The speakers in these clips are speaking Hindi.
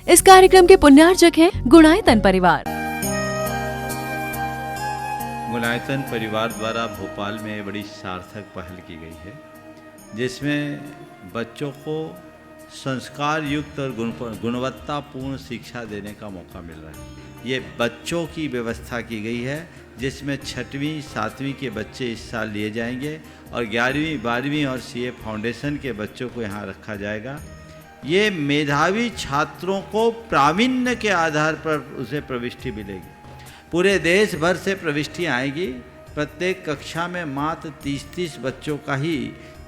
इस कार्यक्रम के पुण्यार्चक हैं गुणायतन परिवार। गुणायतन परिवार द्वारा भोपाल में बड़ी सार्थक पहल की गई है, जिसमें बच्चों को संस्कार युक्त और गुणवत्तापूर्ण शिक्षा देने का मौका मिल रहा है। ये बच्चों की व्यवस्था की गई है, जिसमें 6वीं 7वीं के बच्चे इस साल लिए जाएंगे और 11वीं 12वीं और सीए फाउंडेशन के बच्चों को यहाँ रखा जाएगा। ये मेधावी छात्रों को प्रावीण्य के आधार पर उसे प्रविष्टि मिलेगी। पूरे देश भर से प्रविष्टियाँ आएगी। प्रत्येक कक्षा में मात्र 30-30 बच्चों का ही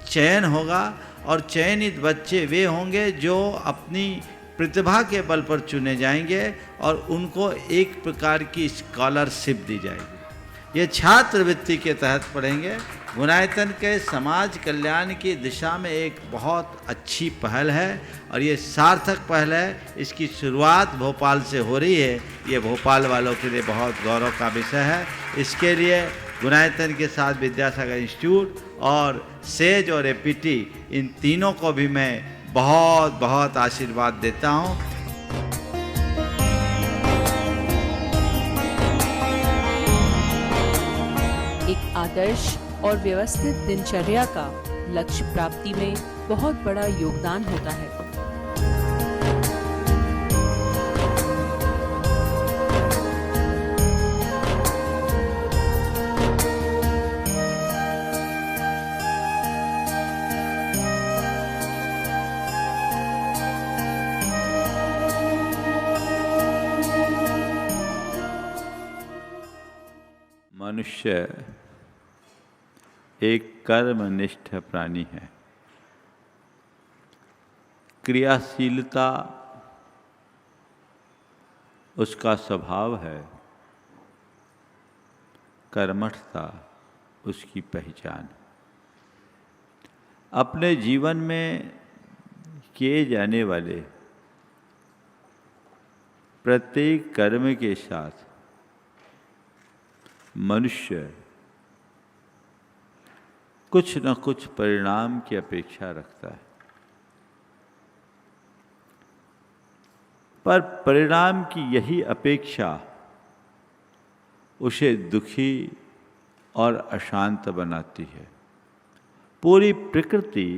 चयन होगा और चयनित बच्चे वे होंगे जो अपनी प्रतिभा के बल पर चुने जाएंगे और उनको एक प्रकार की स्कॉलरशिप दी जाएगी। ये छात्रवृत्ति के तहत पढ़ेंगे। गुणायतन के समाज कल्याण की दिशा में एक बहुत अच्छी पहल है और ये सार्थक पहल है। इसकी शुरुआत भोपाल से हो रही है। ये भोपाल वालों के लिए बहुत गौरव का विषय है। इसके लिए गुणायतन के साथ विद्यासागर इंस्टीट्यूट और सेज और एपीटी, इन तीनों को भी मैं बहुत बहुत आशीर्वाद देता हूँ। एक आदर्श और व्यवस्थित दिनचर्या का लक्ष्य प्राप्ति में बहुत बड़ा योगदान होता है। मनुष्य एक कर्मनिष्ठ प्राणी है। क्रियाशीलता उसका स्वभाव है, कर्मठता उसकी पहचान। अपने जीवन में किए जाने वाले प्रत्येक कर्म के साथ मनुष्य कुछ न कुछ परिणाम की अपेक्षा रखता है, पर परिणाम की यही अपेक्षा उसे दुखी और अशांत बनाती है। पूरी प्रकृति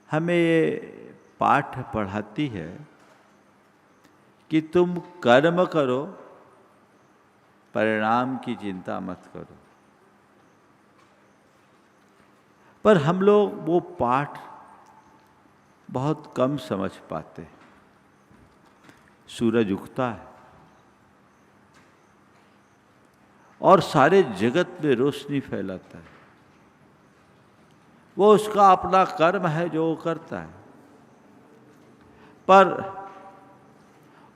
हमें ये पाठ पढ़ाती है कि तुम कर्म करो, परिणाम की चिंता मत करो। पर हम लोग वो पाठ बहुत कम समझ पाते। सूरज उगता है और सारे जगत में रोशनी फैलाता है। वो उसका अपना कर्म है जो वो करता है, पर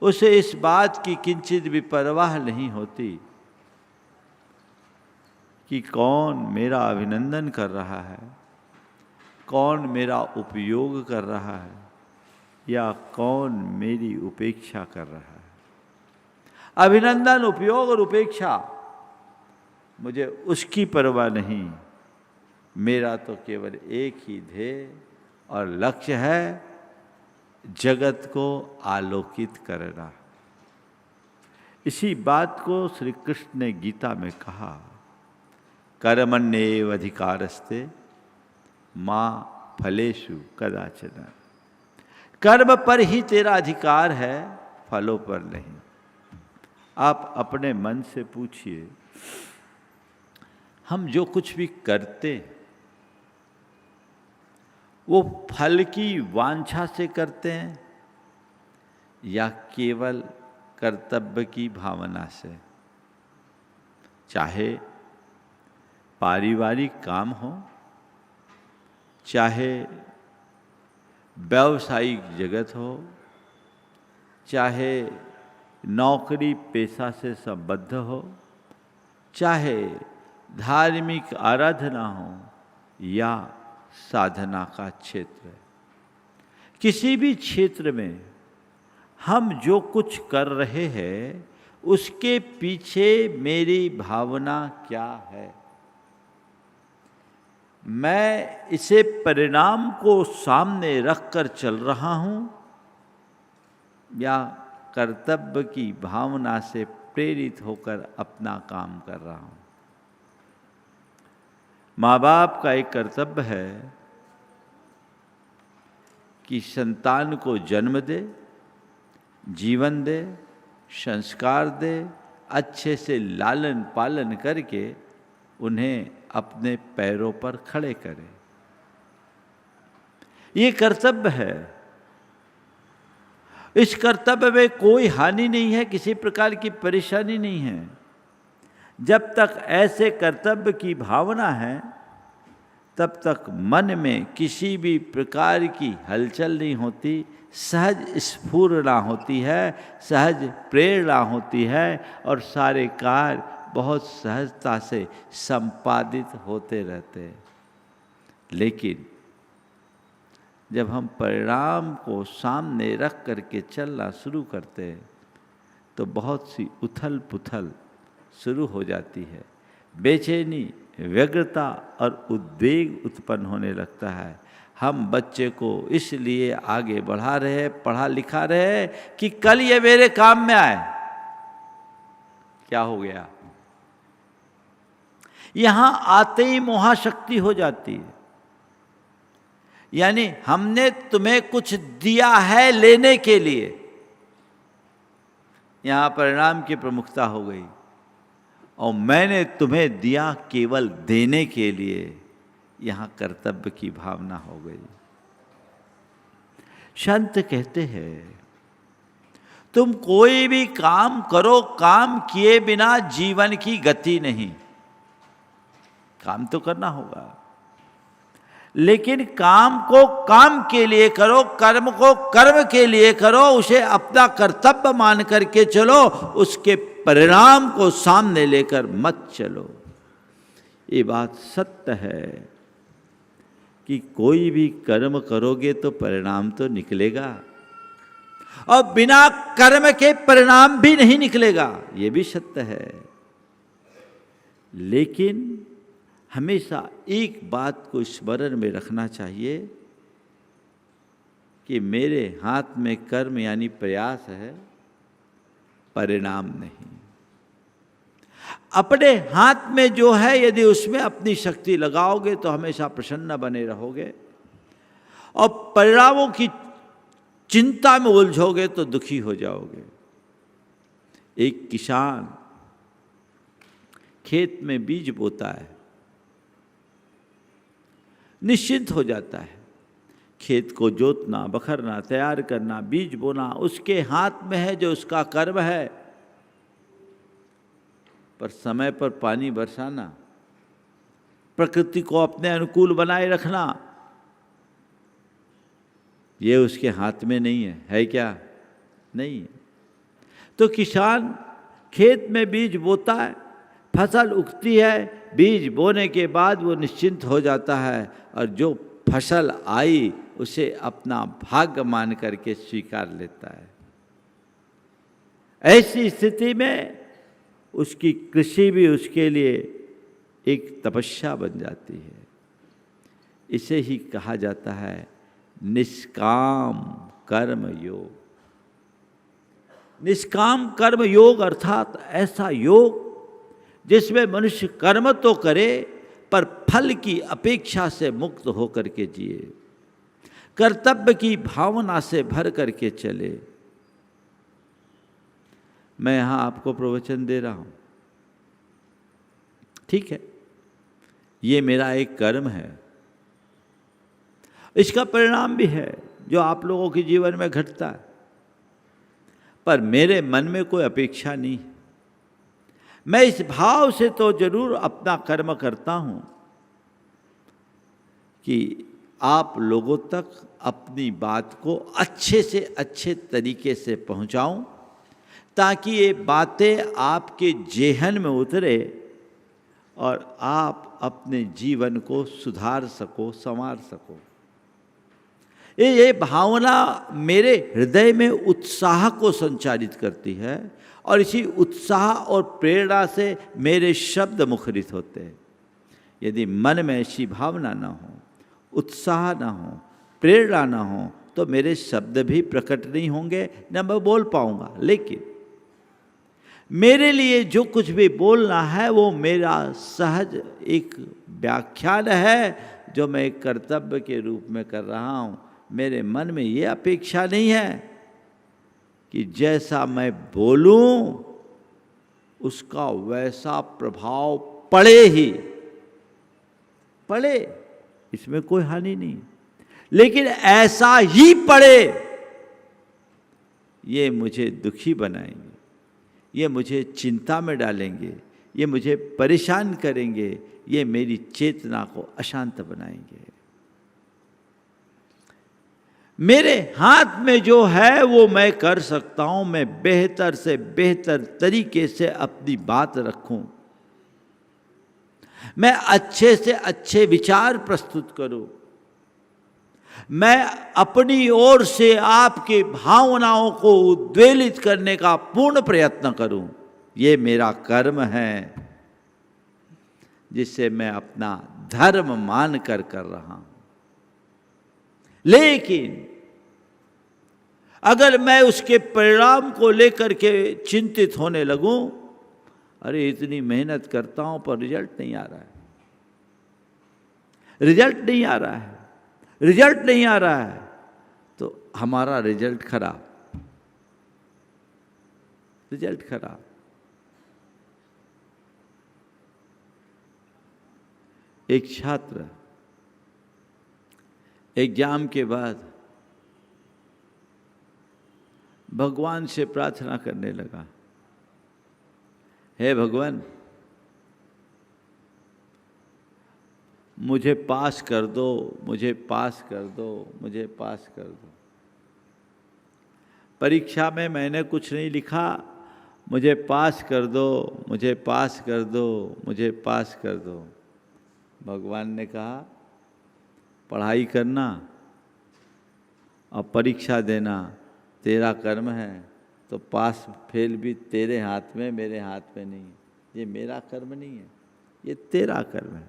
उसे इस बात की किंचित भी परवाह नहीं होती कि कौन मेरा अभिनंदन कर रहा है, कौन मेरा उपयोग कर रहा है या कौन मेरी उपेक्षा कर रहा है। अभिनंदन, उपयोग और उपेक्षा मुझे उसकी परवाह नहीं। मेरा तो केवल एक ही ध्येय और लक्ष्य है, जगत को आलोकित करना। इसी बात को श्री कृष्ण ने गीता में कहा, कर्मण्येव अधिकारस्ते मां फलेषु कदाचन। कर्म पर ही तेरा अधिकार है, फलों पर नहीं। आप अपने मन से पूछिए, हम जो कुछ भी करते वो फल की वांछा से करते हैं या केवल कर्तव्य की भावना से? चाहे पारिवारिक काम हो, चाहे व्यावसायिक जगत हो, चाहे नौकरी पेशा से संबद्ध हो, चाहे धार्मिक आराधना हो या साधना का क्षेत्र। किसी भी क्षेत्र में हम जो कुछ कर रहे हैं उसके पीछे मेरी भावना क्या है? मैं इसे परिणाम को सामने रखकर चल रहा हूं या कर्तव्य की भावना से प्रेरित होकर अपना काम कर रहा हूँ। माँ बाप का एक कर्तव्य है कि संतान को जन्म दे, जीवन दे, संस्कार दे, अच्छे से लालन पालन करके उन्हें अपने पैरों पर खड़े करे। ये कर्तव्य है। इस कर्तव्य में कोई हानि नहीं है, किसी प्रकार की परेशानी नहीं है। जब तक ऐसे कर्तव्य की भावना है तब तक मन में किसी भी प्रकार की हलचल नहीं होती, सहज स्फूर्णा होती है, सहज प्रेरणा होती है और सारे कार्य बहुत सहजता से संपादित होते रहते हैं। लेकिन जब हम परिणाम को सामने रख करके चलना शुरू करते हैं तो बहुत सी उथल पुथल शुरू हो जाती है, बेचैनी, व्यग्रता और उद्वेग उत्पन्न होने लगता है। हम बच्चे को इसलिए आगे बढ़ा रहे हैं, पढ़ा लिखा रहे हैं कि कल ये मेरे काम में आए। क्या हो गया? यहां आते ही मोहाशक्ति हो जाती है। यानी हमने तुम्हें कुछ दिया है लेने के लिए, यहां परिणाम की प्रमुखता हो गई, और मैंने तुम्हें दिया केवल देने के लिए, यहां कर्तव्य की भावना हो गई। संत कहते हैं तुम कोई भी काम करो, काम किए बिना जीवन की गति नहीं। काम तो करना होगा, लेकिन काम को काम के लिए करो, कर्म को कर्म के लिए करो, उसे अपना कर्तव्य मान करके चलो, उसके परिणाम को सामने लेकर मत चलो। ये बात सत्य है कि कोई भी कर्म करोगे तो परिणाम तो निकलेगा, और बिना कर्म के परिणाम भी नहीं निकलेगा, ये भी सत्य है। लेकिन हमेशा एक बात को स्मरण में रखना चाहिए कि मेरे हाथ में कर्म यानी प्रयास है, परिणाम नहीं। अपने हाथ में जो है यदि उसमें अपनी शक्ति लगाओगे तो हमेशा प्रसन्न बने रहोगे, और परिणामों की चिंता में उलझोगे तो दुखी हो जाओगे। एक किसान खेत में बीज बोता है, निश्चिंत हो जाता है। खेत को जोतना, बखरना, तैयार करना, बीज बोना उसके हाथ में है, जो उसका कर्म है। पर समय पर पानी बरसाना, प्रकृति को अपने अनुकूल बनाए रखना, ये उसके हाथ में नहीं है। है क्या? नहीं है। तो किसान खेत में बीज बोता है, फसल उगती है, बीज बोने के बाद वो निश्चिंत हो जाता है, और जो फसल आई उसे अपना भाग्य मान करके स्वीकार लेता है। ऐसी स्थिति में उसकी कृषि भी उसके लिए एक तपस्या बन जाती है। इसे ही कहा जाता है निष्काम कर्म योग। निष्काम कर्म योग अर्थात ऐसा योग जिसमें मनुष्य कर्म तो करे पर फल की अपेक्षा से मुक्त होकर के जिए, कर्तव्य की भावना से भर करके चले। मैं यहाँ आपको प्रवचन दे रहा हूँ, ठीक है, ये मेरा एक कर्म है, इसका परिणाम भी है जो आप लोगों के जीवन में घटता है, पर मेरे मन में कोई अपेक्षा नहीं है। मैं इस भाव से तो जरूर अपना कर्म करता हूँ कि आप लोगों तक अपनी बात को अच्छे से अच्छे तरीके से पहुँचाऊँ, ताकि ये बातें आपके जेहन में उतरे और आप अपने जीवन को सुधार सको, संवार सको। ये भावना मेरे हृदय में उत्साह को संचारित करती है, और इसी उत्साह और प्रेरणा से मेरे शब्द मुखरित होते हैं। यदि मन में ऐसी भावना ना हो, उत्साह ना हो, प्रेरणा ना हो, तो मेरे शब्द भी प्रकट नहीं होंगे, न मैं बोल पाऊंगा। लेकिन मेरे लिए जो कुछ भी बोलना है वो मेरा सहज एक व्याख्यान है जो मैं एक कर्तव्य के रूप में कर रहा हूँ। मेरे मन में ये अपेक्षा नहीं है कि जैसा मैं बोलूं उसका वैसा प्रभाव पड़े ही पड़े, इसमें कोई हानि नहीं, लेकिन ऐसा ही पड़े ये मुझे दुखी बनाएंगे, ये मुझे चिंता में डालेंगे, ये मुझे परेशान करेंगे, ये मेरी चेतना को अशांत बनाएंगे। मेरे हाथ में जो है वो मैं कर सकता हूं, मैं बेहतर से बेहतर तरीके से अपनी बात रखूं, मैं अच्छे से अच्छे विचार प्रस्तुत करूं, मैं अपनी ओर से आपकी भावनाओं को उद्वेलित करने का पूर्ण प्रयत्न करूं। ये मेरा कर्म है जिसे मैं अपना धर्म मान कर रहा हूं। लेकिन अगर मैं उसके परिणाम को लेकर के चिंतित होने लगूं, अरे इतनी मेहनत करता हूं पर रिजल्ट नहीं आ रहा है, रिजल्ट नहीं आ रहा है, रिजल्ट नहीं आ रहा है, तो हमारा रिजल्ट खराब, रिजल्ट खराब। एक छात्र एग्जाम के बाद भगवान से प्रार्थना करने लगा, हे भगवान मुझे पास कर दो, मुझे पास कर दो, मुझे पास कर दो। परीक्षा में मैंने कुछ नहीं लिखा, मुझे पास कर दो, मुझे पास कर दो, मुझे पास कर दो। भगवान ने कहा पढ़ाई करना और परीक्षा देना तेरा कर्म है, तो पास फेल भी तेरे हाथ में, मेरे हाथ में नहीं। ये मेरा कर्म नहीं है, ये तेरा कर्म है।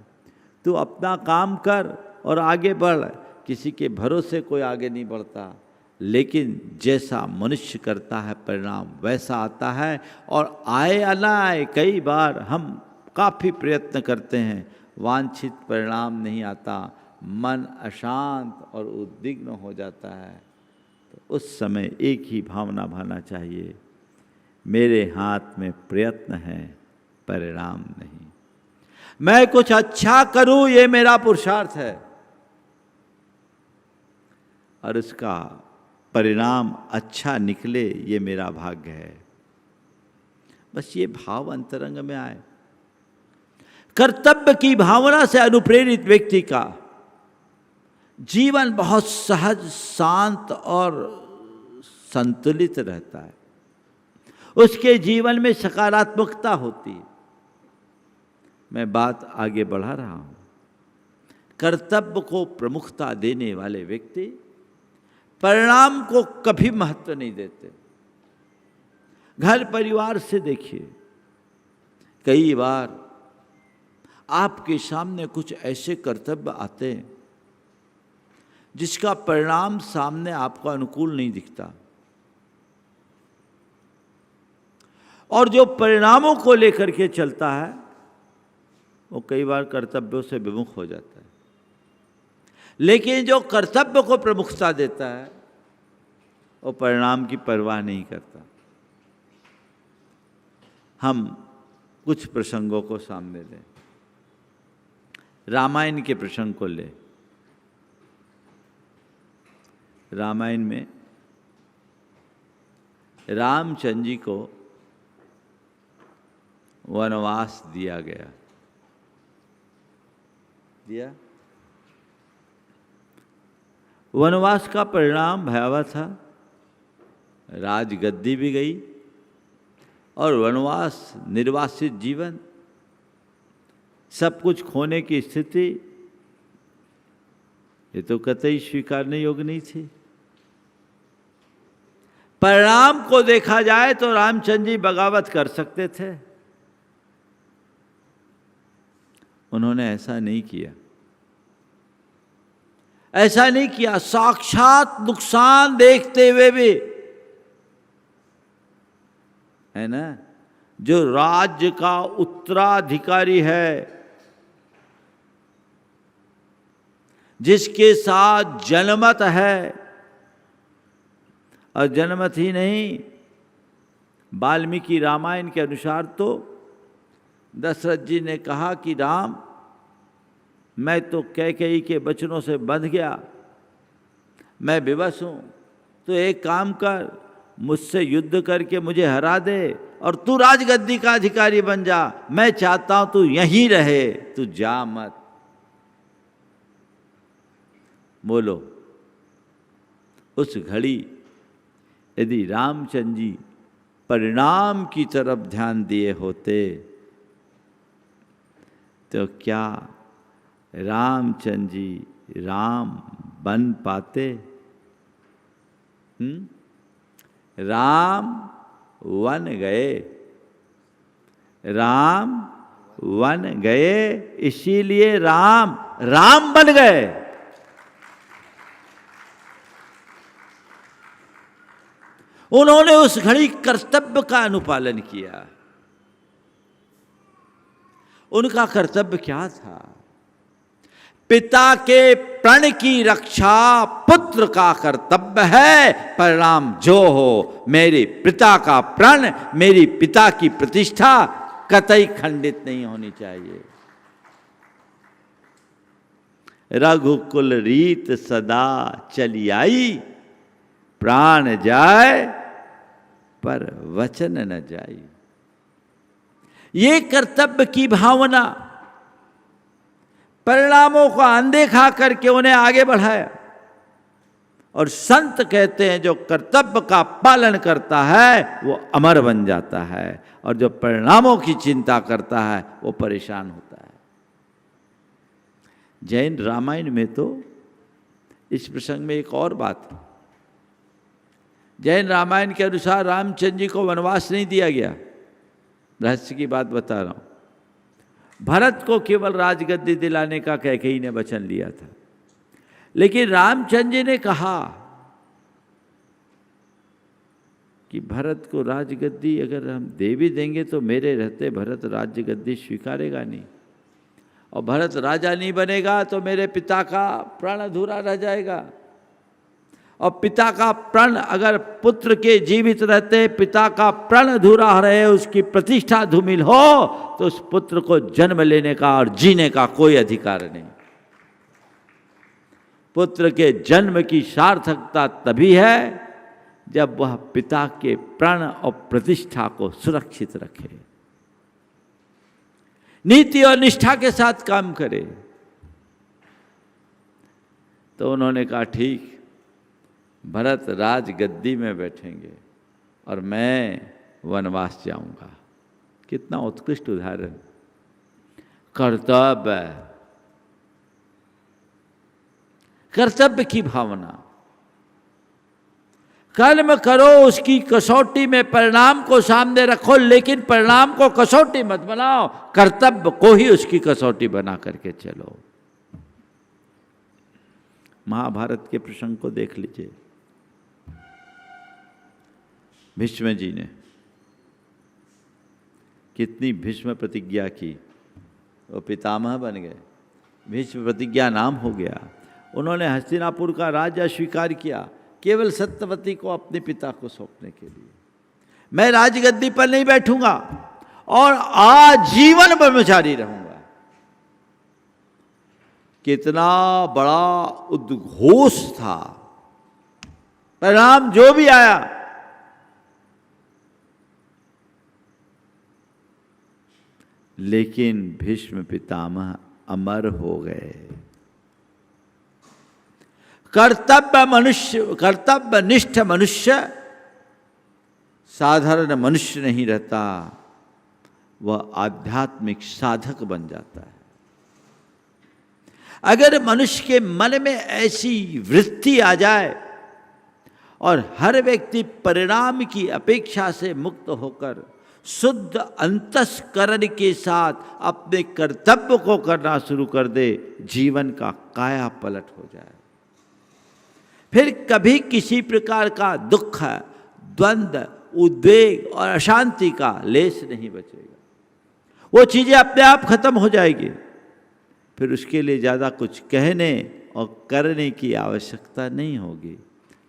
तू अपना काम कर और आगे बढ़। किसी के भरोसे कोई आगे नहीं बढ़ता, लेकिन जैसा मनुष्य करता है परिणाम वैसा आता है। और आए या ना आए, कई बार हम काफ़ी प्रयत्न करते हैं, वांछित परिणाम नहीं आता, मन अशांत और उद्विग्न हो जाता है। तो उस समय एक ही भावना भाना चाहिए, मेरे हाथ में प्रयत्न है, परिणाम नहीं। मैं कुछ अच्छा करूं ये मेरा पुरुषार्थ है, और इसका परिणाम अच्छा निकले ये मेरा भाग्य है। बस ये भाव अंतरंग में आए। कर्तव्य की भावना से अनुप्रेरित व्यक्ति का जीवन बहुत सहज, शांत और संतुलित रहता है। उसके जीवन में सकारात्मकता होती है। मैं बात आगे बढ़ा रहा हूं। कर्तव्य को प्रमुखता देने वाले व्यक्ति परिणाम को कभी महत्व नहीं देते। घर परिवार से देखिए, कई बार आपके सामने कुछ ऐसे कर्तव्य आते हैं जिसका परिणाम सामने आपको अनुकूल नहीं दिखता, और जो परिणामों को लेकर के चलता है वो कई बार कर्तव्यों से विमुख हो जाता है। लेकिन जो कर्तव्य को प्रमुखता देता है वो परिणाम की परवाह नहीं करता। हम कुछ प्रसंगों को सामने लें। रामायण के प्रसंग को ले। रामायण में रामचंद्र जी को वनवास दिया गया। वनवास का परिणाम भयावह था। राजगद्दी भी गई और वनवास, निर्वासित जीवन, सब कुछ खोने की स्थिति, ये तो कतई स्वीकारने योग्य नहीं थी। परिणाम को देखा जाए तो रामचंद्र जी बगावत कर सकते थे, उन्होंने ऐसा नहीं किया। ऐसा नहीं किया, साक्षात नुकसान देखते हुए भी, है ना, जो राज्य का उत्तराधिकारी है, जिसके साथ जनमत है, और जनमत ही नहीं, वाल्मीकि रामायण के अनुसार तो दशरथ जी ने कहा कि राम, मैं तो कैकेयी के वचनों से बंध गया, मैं विवश हूं, तो एक काम कर, मुझसे युद्ध करके मुझे हरा दे और तू राजगद्दी का अधिकारी बन जा। मैं चाहता हूं तू यहीं रहे, तू जा मत। बोलो, उस घड़ी यदि रामचंद्र जी परिणाम की तरफ ध्यान दिए होते तो क्या रामचंद्र जी राम बन पाते? राम वन गए, राम वन गए, इसीलिए राम राम बन गए। उन्होंने उस घड़ी कर्तव्य का अनुपालन किया। उनका कर्तव्य क्या था? पिता के प्रण की रक्षा पुत्र का कर्तव्य है, परिणाम जो हो, मेरे पिता का प्रण, मेरी पिता की प्रतिष्ठा कतई खंडित नहीं होनी चाहिए। रघुकुल रीत सदा चली आई, प्राण जाए पर वचन न जाई। ये कर्तव्य की भावना, परिणामों को अनदेखा करके उन्हें आगे बढ़ाया। और संत कहते हैं जो कर्तव्य का पालन करता है वो अमर बन जाता है, और जो परिणामों की चिंता करता है वो परेशान होता है। जैन रामायण में तो इस प्रसंग में एक और बात है। जैन रामायण के अनुसार रामचंद्र जी को वनवास नहीं दिया गया। रहस्य की बात बता रहा हूं। भरत को केवल राजगद्दी दिलाने का कैकेयी ने वचन लिया था, लेकिन रामचंद्र जी ने कहा कि भरत को राजगद्दी अगर हम दे भी देंगे तो मेरे रहते भरत राजगद्दी स्वीकारेगा नहीं, और भरत राजा नहीं बनेगा तो मेरे पिता का प्रण अधूरा रह जाएगा। और पिता का प्रण, अगर पुत्र के जीवित रहते पिता का प्रण अधूरा रहे, उसकी प्रतिष्ठा धूमिल हो, तो उस पुत्र को जन्म लेने का और जीने का कोई अधिकार नहीं। पुत्र के जन्म की सार्थकता तभी है जब वह पिता के प्रण और प्रतिष्ठा को सुरक्षित रखे, नीति और निष्ठा के साथ काम करे। तो उन्होंने कहा ठीक, भरत राजगद्दी में बैठेंगे और मैं वनवास जाऊंगा। कितना उत्कृष्ट उदाहरण। कर्तव्य, कर्तव्य की भावना। कर्म करो, उसकी कसौटी में परिणाम को सामने रखो, लेकिन परिणाम को कसौटी मत बनाओ, कर्तव्य को ही उसकी कसौटी बना करके चलो। महाभारत के प्रसंग को देख लीजिए। भीष्म जी ने कितनी भीष्म प्रतिज्ञा की, वो पितामह बन गए, भीष्म प्रतिज्ञा नाम हो गया। उन्होंने हस्तिनापुर का राज्य स्वीकार किया केवल सत्यवती को अपने पिता को सौंपने के लिए। मैं राजगद्दी पर नहीं बैठूंगा और आजीवन ब्रह्मचारी रहूंगा। कितना बड़ा उद्घोष था, परिणाम जो भी आया। लेकिन भीष्म पितामह अमर हो गए। कर्तव्यनिष्ठ मनुष्य साधारण मनुष्य नहीं रहता, वह आध्यात्मिक साधक बन जाता है। अगर मनुष्य के मन में ऐसी वृत्ति आ जाए और हर व्यक्ति परिणाम की अपेक्षा से मुक्त होकर शुद्ध अंतस्करण के साथ अपने कर्तव्य को करना शुरू कर दे, जीवन का काया पलट हो जाए। फिर कभी किसी प्रकार का दुख, द्वंद्व, उद्वेग और अशांति का लेस नहीं बचेगा। वो चीज़ें अपने आप खत्म हो जाएगी। फिर उसके लिए ज़्यादा कुछ कहने और करने की आवश्यकता नहीं होगी।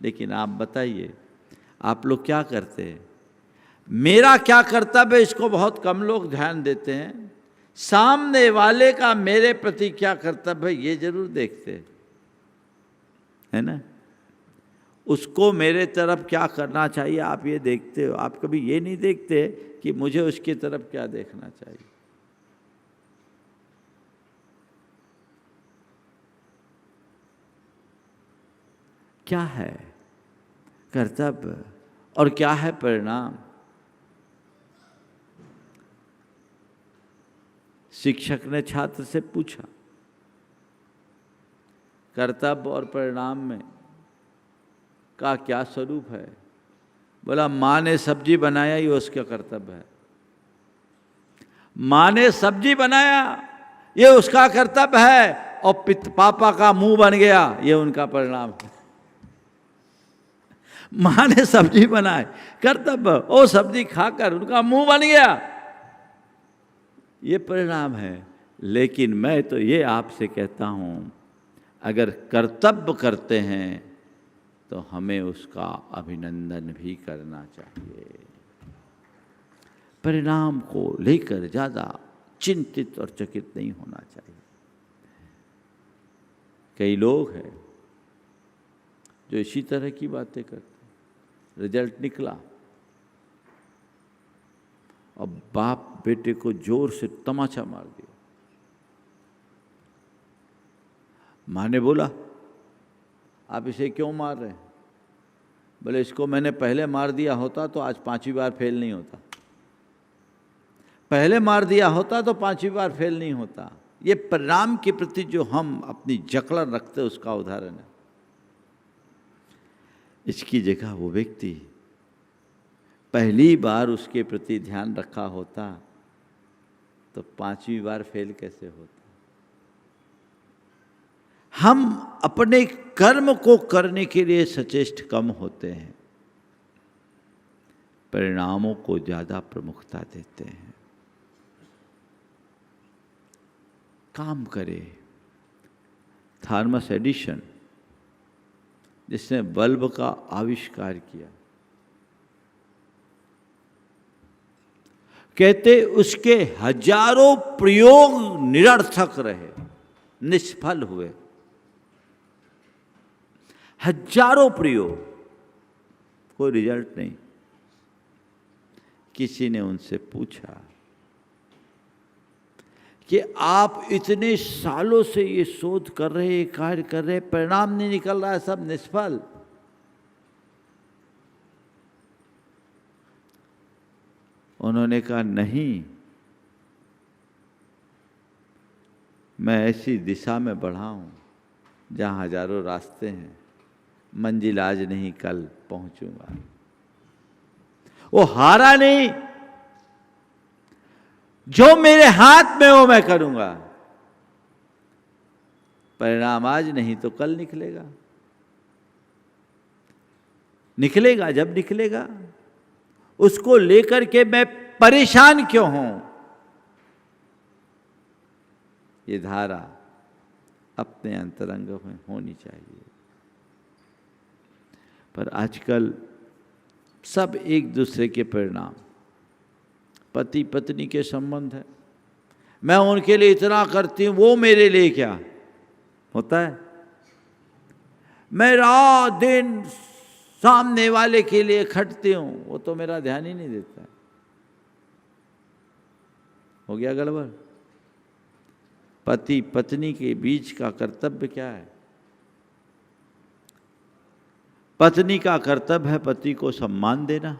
लेकिन आप बताइए, आप लोग क्या करते हैं? मेरा क्या कर्तव्य है, इसको बहुत कम लोग ध्यान देते हैं। सामने वाले का मेरे प्रति क्या कर्तव्य है, ये जरूर देखते हैं, है ना। उसको मेरे तरफ क्या करना चाहिए आप ये देखते हो। आप कभी ये नहीं देखते कि मुझे उसकी तरफ क्या देखना चाहिए। क्या है कर्तव्य और क्या है परिणाम? शिक्षक ने छात्र से पूछा, कर्तव्य और परिणाम में का क्या स्वरूप है? बोला, माँ ने सब्जी बनाया ये उसका कर्तव्य है। माँ ने सब्जी बनाया ये उसका कर्तव्य है, और पापा का मुंह बन गया ये उनका परिणाम है। माँ ने सब्जी बनाई, कर्तव्य, वो सब्जी खाकर उनका मुंह बन गया, ये परिणाम है। लेकिन मैं तो ये आपसे कहता हूं, अगर कर्तव्य करते हैं तो हमें उसका अभिनंदन भी करना चाहिए। परिणाम को लेकर ज़्यादा चिंतित और चकित नहीं होना चाहिए। कई लोग हैं जो इसी तरह की बातें करते हैं। रिजल्ट निकला और बाप बेटे को जोर से तमाचा मार दिया। माँ ने बोला, आप इसे क्यों मार रहे हैं? बोले, इसको मैंने पहले मार दिया होता तो आज 5वीं बार फेल नहीं होता। पहले मार दिया होता तो 5वीं बार फेल नहीं होता। ये परिणाम के प्रति जो हम अपनी जकड़न रखते उसका उदाहरण है। इसकी जगह वो व्यक्ति पहली बार उसके प्रति ध्यान रखा होता तो 5वीं बार फेल कैसे होता। हम अपने कर्म को करने के लिए सचेष्ट कम होते हैं, परिणामों को ज्यादा प्रमुखता देते हैं। काम करे। थॉमस एडिसन जिसने बल्ब का आविष्कार किया, कहते उसके हजारों प्रयोग निरर्थक रहे, निष्फल हुए। हजारों प्रयोग, कोई रिजल्ट नहीं। किसी ने उनसे पूछा कि आप इतने सालों से ये शोध कर रहे, ये कार्य कर रहे, परिणाम नहीं निकल रहा है, सब निष्फल। उन्होंने कहा, नहीं, मैं ऐसी दिशा में बढ़ा हूं जहां हजारों रास्ते हैं, मंजिल आज नहीं कल पहुंचूंगा। वो हारा नहीं, जो मेरे हाथ में हो मैं करूंगा। परिणाम आज नहीं तो कल निकलेगा। निकलेगा जब निकलेगा, उसको लेकर के मैं परेशान क्यों हूं? ये धारा अपने अंतरंग में होनी चाहिए। पर आजकल सब एक दूसरे के परिणाम, पति पत्नी के संबंध है, मैं उनके लिए इतना करती हूं, वो मेरे लिए क्या होता है? मैं रात दिन सामने वाले के लिए खटती हूं, वो तो मेरा ध्यान ही नहीं देता है। हो गया गड़बड़। पति पत्नी के बीच का कर्तव्य क्या है? पत्नी का कर्तव्य है पति को सम्मान देना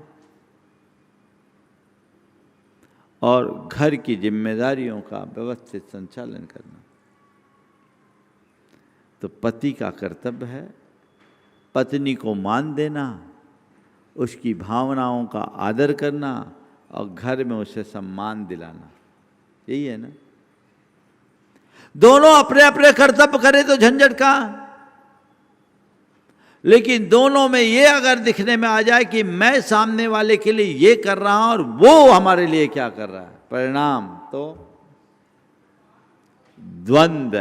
और घर की जिम्मेदारियों का व्यवस्थित संचालन करना। तो पति का कर्तव्य है पत्नी को मान देना, उसकी भावनाओं का आदर करना और घर में उसे सम्मान दिलाना। यही है ना। दोनों अपने अपने कर्तव्य करें तो झंझट कहाँ। लेकिन दोनों में ये अगर दिखने में आ जाए कि मैं सामने वाले के लिए ये कर रहा हूं और वो हमारे लिए क्या कर रहा है, परिणाम तो द्वंद्व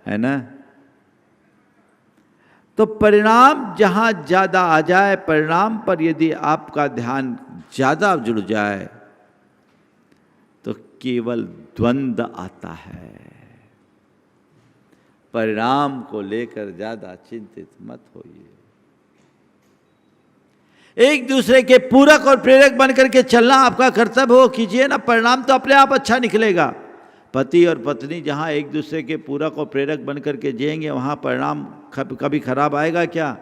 है ना। तो परिणाम जहां ज्यादा आ जाए, परिणाम पर यदि आपका ध्यान ज्यादा जुड़ जाए तो केवल द्वंद्व आता है। परिणाम को लेकर ज्यादा चिंतित मत होइए। एक दूसरे के पूरक और प्रेरक बनकर के चलना आपका कर्तव्य हो, कीजिए ना, परिणाम तो अपने आप अच्छा निकलेगा। पति और पत्नी जहां एक दूसरे के पूरक और प्रेरक बनकर के जिएंगे वहां परिणाम कभी खराब आएगा क्या?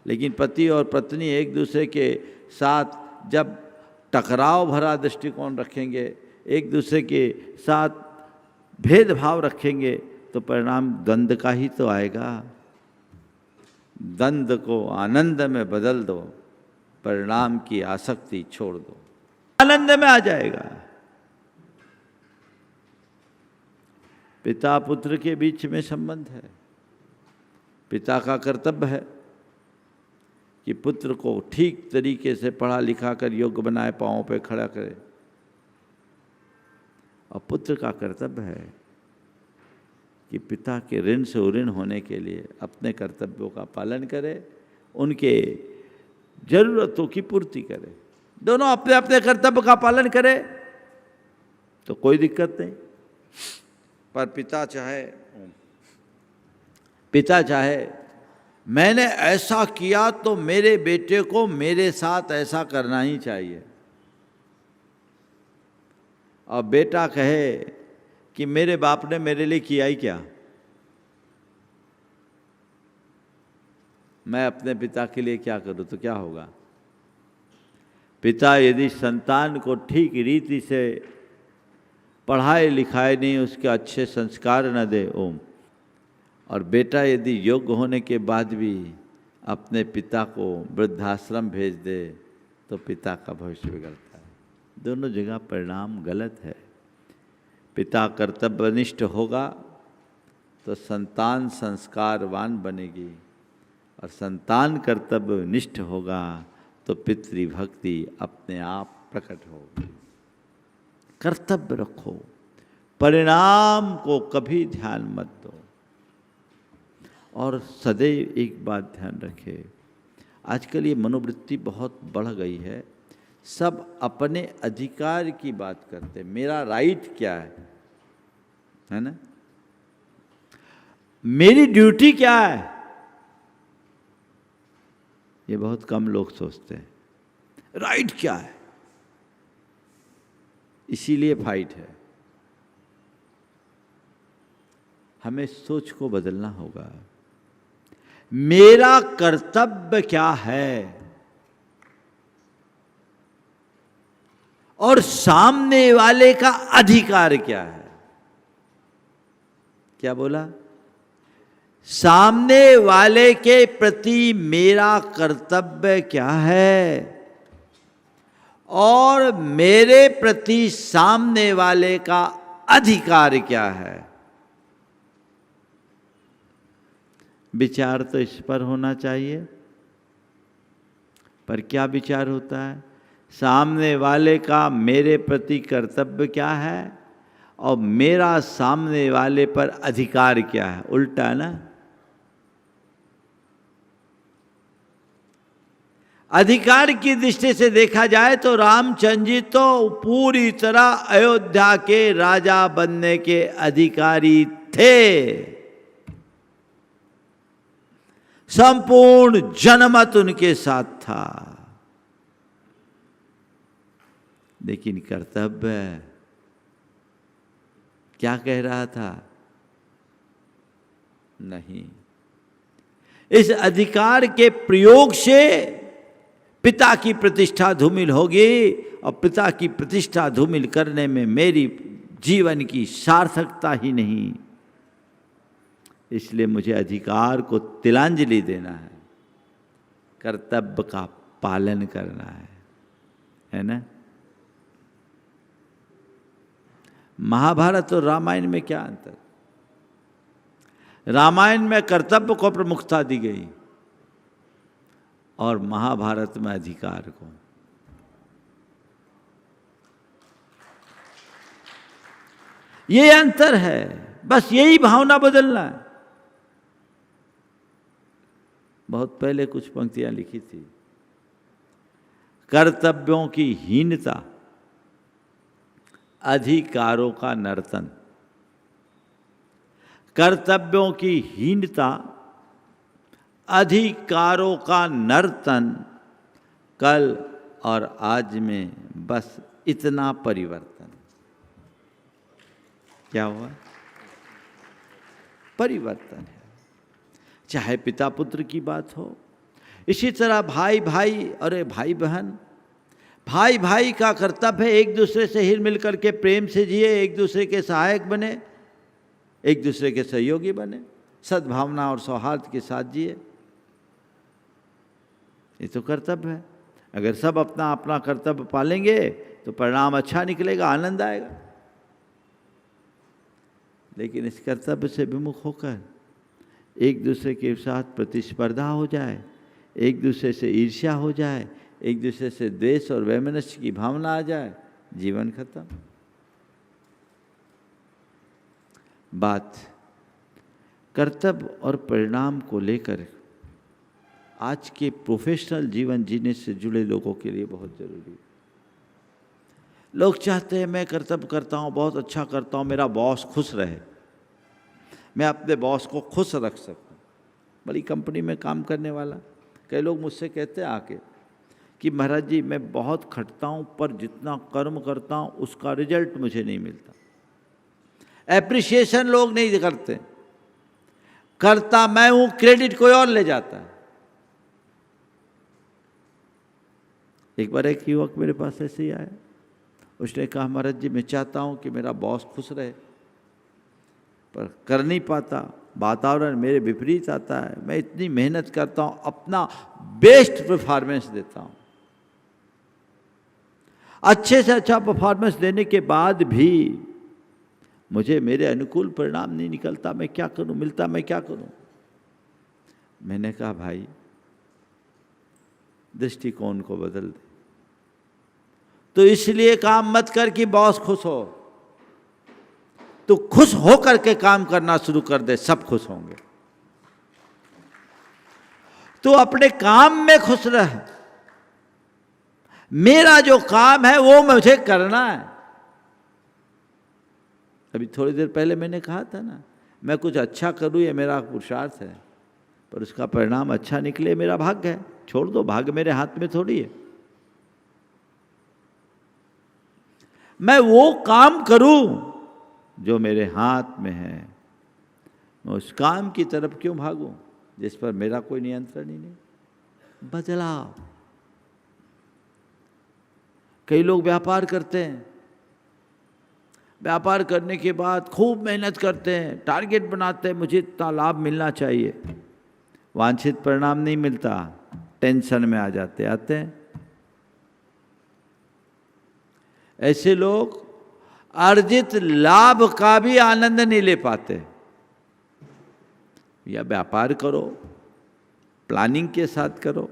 लेकिन पति और पत्नी एक दूसरे के साथ जब टकराव भरा दृष्टिकोण रखेंगे, एक दूसरे के साथ भेदभाव रखेंगे, तो परिणाम द्वंद्व का ही तो आएगा। द्वंद्व को आनंद में बदल दो, परिणाम की आसक्ति छोड़ दो, आनंद में आ जाएगा। पिता पुत्र के बीच में संबंध है। पिता का कर्तव्य है कि पुत्र को ठीक तरीके से पढ़ा लिखा कर योग्य बनाए, पांवों पे खड़ा करे, और पुत्र का कर्तव्य है कि पिता के ऋण से उऋण होने के लिए अपने कर्तव्यों का पालन करे, उनके जरूरतों की पूर्ति करे। दोनों अपने अपने कर्तव्य का पालन करे तो कोई दिक्कत नहीं। पर पिता चाहे मैंने ऐसा किया तो मेरे बेटे को मेरे साथ ऐसा करना ही चाहिए, और बेटा कहे कि मेरे बाप ने मेरे लिए किया ही क्या, मैं अपने पिता के लिए क्या करूं, तो क्या होगा? पिता यदि संतान को ठीक रीति से पढ़ाए लिखाए नहीं, उसके अच्छे संस्कार न दे, और बेटा यदि योग्य होने के बाद भी अपने पिता को वृद्धाश्रम भेज दे, तो पिता का भविष्य बिगड़ता है। दोनों जगह परिणाम गलत है। पिता कर्तव्यनिष्ठ होगा तो संतान संस्कारवान बनेगी, और संतान कर्तव्यनिष्ठ होगा तो पितृभक्ति अपने आप प्रकट होगी। कर्तव्य रखो, परिणाम को कभी ध्यान मत दो। और सदैव एक बात ध्यान रखे, आजकल ये मनोवृत्ति बहुत बढ़ गई है, सब अपने अधिकार की बात करते, मेरा राइट क्या है ना, मेरी ड्यूटी क्या है, ये बहुत कम लोग सोचते हैं। राइट क्या है, इसीलिए फाइट है। हमें सोच को बदलना होगा। मेरा कर्तव्य क्या है और सामने वाले का अधिकार क्या है। क्या बोला? सामने वाले के प्रति मेरा कर्तव्य क्या है और मेरे प्रति सामने वाले का अधिकार क्या है। विचार तो इस पर होना चाहिए, पर क्या विचार होता है? सामने वाले का मेरे प्रति कर्तव्य क्या है और मेरा सामने वाले पर अधिकार क्या है। उल्टा ना। अधिकार की दृष्टि से देखा जाए तो रामचंद्र जी तो पूरी तरह अयोध्या के राजा बनने के अधिकारी थे। संपूर्ण जनमत उनके साथ था, लेकिन कर्तव्य क्या कह रहा था? नहीं। इस अधिकार के प्रयोग से पिता की प्रतिष्ठा धूमिल होगी और पिता की प्रतिष्ठा धूमिल करने में मेरी जीवन की सार्थकता ही नहीं। इसलिए मुझे अधिकार को तिलांजलि देना है, कर्तव्य का पालन करना है ना। महाभारत और रामायण में क्या अंतर? रामायण में कर्तव्य को प्रमुखता दी गई, और महाभारत में अधिकार को। ये अंतर है, बस यही भावना बदलना है। बहुत पहले कुछ पंक्तियां लिखी थी, कर्तव्यों की हीनता, अधिकारों का नर्तन। कर्तव्यों की हीनता, अधिकारों का नर्तन, कल और आज में बस इतना परिवर्तन। क्या हुआ? परिवर्तन है। चाहे पिता पुत्र की बात हो, इसी तरह भाई भाई, अरे भाई बहन, भाई भाई का कर्तव्य है एक दूसरे से हिल मिल करके प्रेम से जिए, एक दूसरे के सहायक बने, एक दूसरे के सहयोगी बने, सद्भावना और सौहार्द के साथ जिए। ये तो कर्तव्य है। अगर सब अपना अपना कर्तव्य पालेंगे तो परिणाम अच्छा निकलेगा, आनंद आएगा। लेकिन इस कर्तव्य से विमुख होकर एक दूसरे के साथ प्रतिस्पर्धा हो जाए, एक दूसरे से ईर्ष्या हो जाए, एक दूसरे से द्वेष और वैमनस्य की भावना आ जाए, जीवन खत्म। बात कर्तव्य और परिणाम को लेकर आज के प्रोफेशनल जीवन जीने से जुड़े लोगों के लिए बहुत जरूरी है। लोग चाहते हैं मैं कर्तव्य करता हूँ, बहुत अच्छा करता हूँ, मेरा बॉस खुश रहे, मैं अपने बॉस को खुश रख सकूँ। बड़ी कंपनी में काम करने वाला, कई लोग मुझसे कहते हैं आके कि महाराज जी मैं बहुत खटता हूँ पर जितना कर्म करता हूँ उसका रिजल्ट मुझे नहीं मिलता। एप्रिसिएशन लोग नहीं करते, करता मैं हूँ, क्रेडिट कोई और ले जाता है। एक बार एक युवक मेरे पास ऐसे ही आया, उसने कहा महाराज जी मैं चाहता हूँ कि मेरा बॉस खुश रहे पर कर नहीं पाता, वातावरण मेरे विपरीत आता है, मैं इतनी मेहनत करता हूँ, अपना बेस्ट परफॉर्मेंस देता हूँ, अच्छे से अच्छा परफॉर्मेंस देने के बाद भी मुझे मेरे अनुकूल परिणाम नहीं निकलता, मैं क्या करूँ, मिलता मैं क्या करूँ। मैंने कहा भाई दृष्टिकोण को बदल दे। तो इसलिए काम मत कर कि बॉस खुश हो, तो खुश हो करके काम करना शुरू कर दे, सब खुश होंगे। तो अपने काम में खुश रह, मेरा जो काम है वो मुझे करना है। अभी थोड़ी देर पहले मैंने कहा था ना, मैं कुछ अच्छा करूं ये मेरा पुरुषार्थ है, पर उसका परिणाम अच्छा निकले मेरा भाग्य है। छोड़ दो, भाग्य मेरे हाथ में थोड़ी है। मैं वो काम करूं जो मेरे हाथ में है, मैं उस काम की तरफ क्यों भागूं जिस पर मेरा कोई नियंत्रण ही नहीं। बदलाव। कई लोग व्यापार करते हैं, व्यापार करने के बाद खूब मेहनत करते हैं, टारगेट बनाते हैं, मुझे इतना लाभ मिलना चाहिए, वांछित परिणाम नहीं मिलता, टेंशन में आ जाते हैं। ऐसे लोग अर्जित लाभ का भी आनंद नहीं ले पाते। या व्यापार करो, प्लानिंग के साथ करो,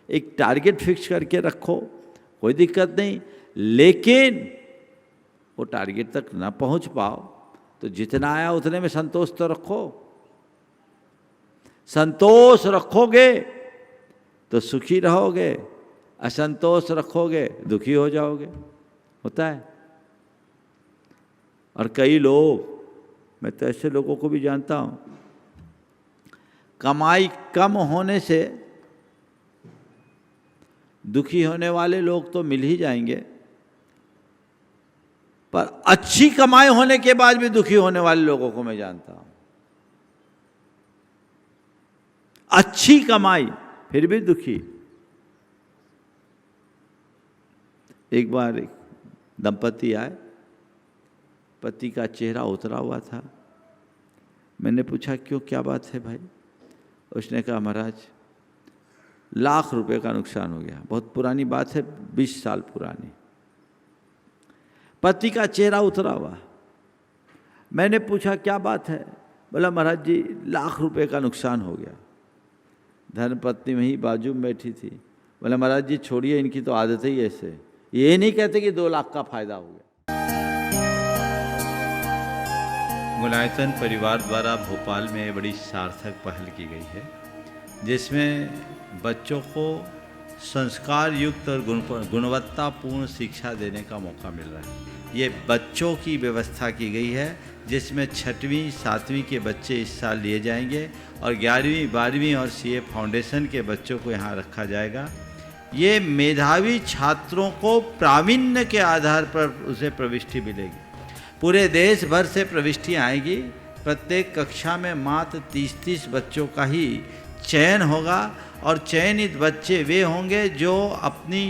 एक टारगेट फिक्स करके रखो, कोई दिक्कत नहीं, लेकिन वो टारगेट तक ना पहुंच पाओ तो जितना आया उतने में संतोष तो रखो। संतोष रखोगे तो सुखी रहोगे, असंतोष रखोगे दुखी हो जाओगे। होता है। और कई लोग, मैं तो ऐसे लोगों को भी जानता हूं, कमाई कम होने से दुखी होने वाले लोग तो मिल ही जाएंगे, पर अच्छी कमाई होने के बाद भी दुखी होने वाले लोगों को मैं जानता हूं। अच्छी कमाई फिर भी दुखी। एक बार एक दंपति आए, पति का चेहरा उतरा हुआ था। मैंने पूछा क्यों, क्या बात है भाई? उसने कहा महाराज लाख रुपए का नुकसान हो गया। बहुत पुरानी बात है, 20 साल पुरानी। पति का चेहरा उतरा हुआ। मैंने पूछा क्या बात है? बोला महाराज जी लाख रुपए का नुकसान हो गया। धर्मपत्नी वहीं बाजू में बैठी थी। बोले महाराज जी छोड़िए, इनकी तो आदत ही ऐसे, ये नहीं कहते कि 2 लाख का फायदा हो गया। गुणायतन परिवार द्वारा भोपाल में बड़ी सार्थक पहल की गई है, जिसमें बच्चों को संस्कार युक्त और गुणवत्तापूर्ण शिक्षा देने का मौका मिल रहा है। ये बच्चों की व्यवस्था की गई है, जिसमें 6वीं 7वीं के बच्चे इस साल लिए जाएंगे और 11वीं 12वीं और सीए फाउंडेशन के बच्चों को यहाँ रखा जाएगा। ये मेधावी छात्रों को प्रावीण्य के आधार पर उसे प्रविष्टि मिलेगी। पूरे देश भर से प्रविष्टियाँ आएगी। प्रत्येक कक्षा में मात्र 30-30 बच्चों का ही चयन होगा और चयनित बच्चे वे होंगे जो अपनी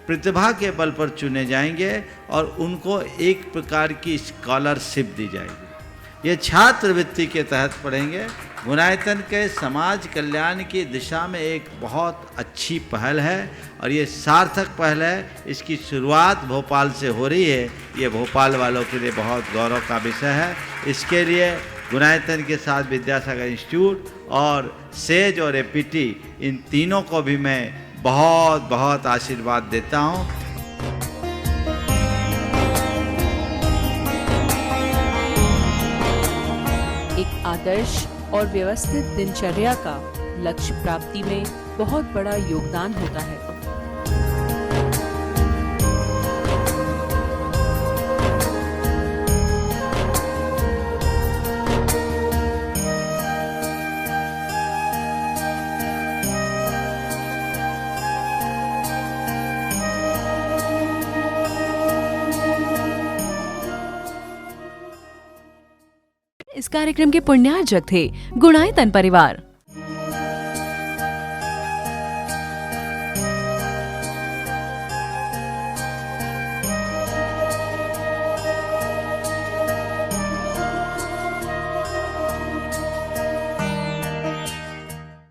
प्रतिभा के बल पर चुने जाएंगे और उनको एक प्रकार की स्कॉलरशिप दी जाएगी। ये छात्रवृत्ति के तहत पढ़ेंगे। गुणायतन के समाज कल्याण की दिशा में एक बहुत अच्छी पहल है और ये सार्थक पहल है। इसकी शुरुआत भोपाल से हो रही है। ये भोपाल वालों के लिए बहुत गौरव का विषय है। इसके लिए गुणायतन के साथ विद्यासागर इंस्टीट्यूट और सेज और एपीटी, इन तीनों को भी मैं बहुत बहुत आशीर्वाद देता हूँ। एक आदर्श और व्यवस्थित दिनचर्या का लक्ष्य प्राप्ति में बहुत बड़ा योगदान होता है। इस कार्यक्रम के पुण्यार्जक थे गुणायतन परिवार।